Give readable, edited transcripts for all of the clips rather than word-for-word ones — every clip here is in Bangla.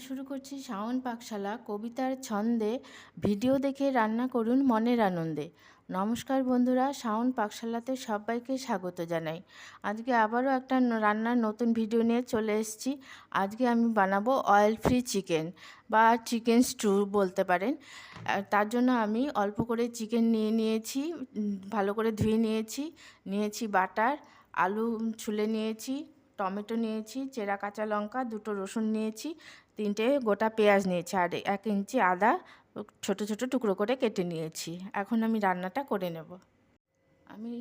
শুরু করছি শাওন পাকশালা কবিতার ছন্দে। ভিডিও দেখে রান্না করুন মনের আনন্দে। নমস্কার বন্ধুরা, শাওন পাকশালাতে সবাইকে স্বাগত জানাই। আজকে আবারও একটা রান্নার নতুন ভিডিও নিয়ে চলে এসেছি। আজকে আমি বানাবো অয়েল ফ্রি চিকেন বা চিকেন স্টু বলতে পারেন। তার জন্য আমি অল্প করে চিকেন নিয়েছি, ভালো করে ধুয়ে নিয়েছি বাটার, আলু ছুলে নিয়েছি, টমেটো নিয়েছি, চেরা কাঁচা লঙ্কা, 2টো রসুন নিয়েছি, 3টে গোটা পেঁয়াজ নিয়েছি, আর 1 ইঞ্চি আদা ছোট ছোট টুকরো করে কেটে নিয়েছি। এখন আমি রান্নাটা করে নেব। আমি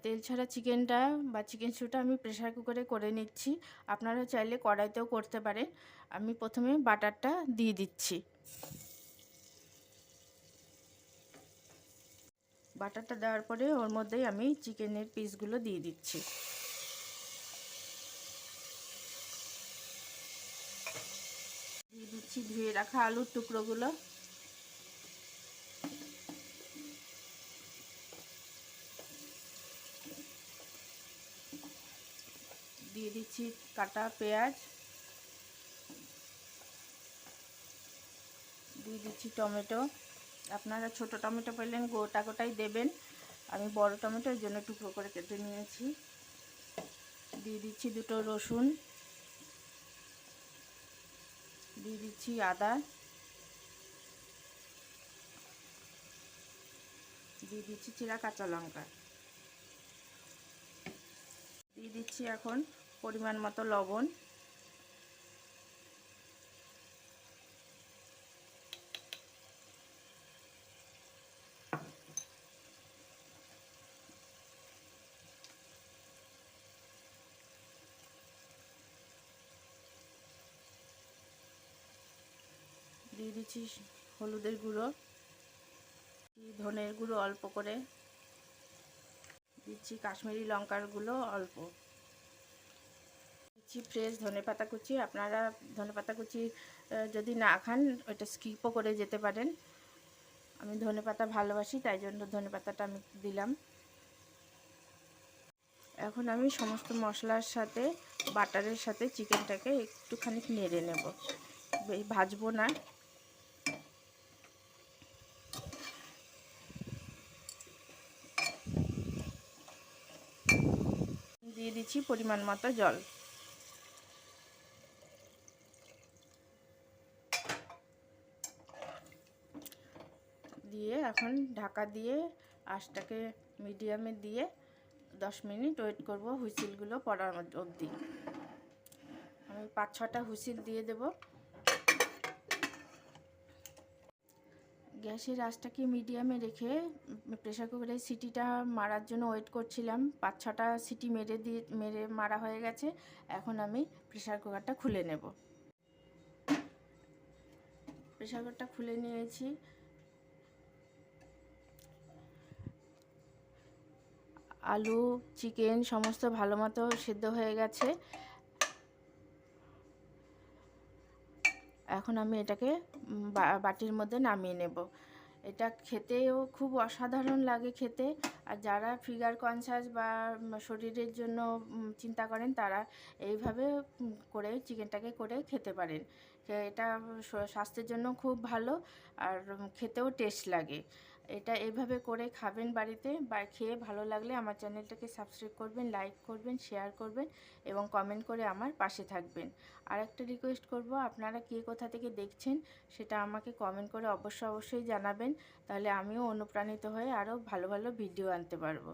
তেল ছাড়া চিকেনটা বা চিকেন স্টুটা আমি প্রেসার কুকারে করে নিচ্ছি। আপনারা চাইলে কড়াইতেও করতে পারেন। আমি প্রথমে বাটারটা দিয়ে দিচ্ছি। বাটারটা দেওয়ার পরে ওর মধ্যেই আমি চিকেনের পিসগুলো দিয়ে দিচ্ছি। দিয়ে দিচ্ছি ধুয়ে রাখা আলুর টুকরোগুলো। দিয়ে দিচ্ছি কাটা পেঁয়াজ, দিয়ে দিচ্ছি টমেটো। আপনারা ছোট টমেটো পেলেন গোটাই দেবেন, আমি বড় টমেটোর জন্য টুকরো করে কেটে নিয়েছি। দিয়ে দিচ্ছি 2টো রসুন, দিয়ে দিচ্ছি আদা, দিয়ে দিচ্ছি চেরা কাঁচা লঙ্কা, দিয়ে দিচ্ছি এখন পরিমাণ মতো লবণ, দিয়ে দিচ্ছি হলুদের গুঁড়ো, ধনের গুঁড়ো অল্প করে, দিচ্ছি কাশ্মীরি লঙ্কার গুঁড়ো অল্প, দিচ্ছি ফ্রেশ ধনেপাতা কুচি। আপনারা ধনেপাতা কুচি যদি না খান ওটা স্কিপও করে যেতে পারেন। আমি ধনেপাতা ভালোবাসি, তাই জন্য ধনেপাতাটা আমি দিলাম। এখন আমি সমস্ত মশলার সাথে বাটারের সাথে চিকেনটাকে একটুখানি নেড়ে নেব, ভাজবো না। দিয়ে দিচ্ছি পরিমাণ মতো জল, দিয়ে এখন ঢাকা দিয়ে আঁচটাকে মিডিয়ামে দিয়ে 10 মিনিট ওয়েট করব হুইসেলগুলো পড়ার অবধি। আমি 5-6টা হুইসেল দিয়ে দেব। গ্যাসের আঁচটাকে মিডিয়ামে রেখে প্রেসার কুকারে সিটিটা মারার জন্য ওয়েট করছিলাম। 5-6টা সিটি মেরে মারা হয়ে গেছে। এখন আমি প্রেসার কুকারটা খুলে নেব। প্রেসার কুকারটা খুলে নিয়েছি। আলু চিকেন সমস্ত ভালো মতো সেদ্ধ হয়ে গেছে। এখন আমি এটাকে বাটির মধ্যে নামিয়ে নেব। এটা খেতেও খুব অসাধারণ লাগে খেতে। আর যারা ফিগার কনসাস বা শরীরের জন্য চিন্তা করেন, তারা এইভাবে করে চিকেনটাকে করে খেতে পারেন। এটা স্বাস্থ্যের জন্য খুব ভালো, আর খেতেও টেস্ট লাগে। এটা এইভাবে করে খাবেন বাড়িতে, বা খেয়ে ভালো লাগলে আমার চ্যানেলটাকে সাবস্ক্রাইব করবেন, লাইক করবেন, শেয়ার করবেন এবং কমেন্ট করে আমার পাশে থাকবেন। আর একটা রিকোয়েস্ট করব, আপনারা কে কোথা থেকে দেখছেন সেটা আমাকে কমেন্ট করে অবশ্যই জানাবেন, তাহলে আমিও অনুপ্রাণিত হয়ে আরও ভালো ভালো ভিডিও আনতে পারবো।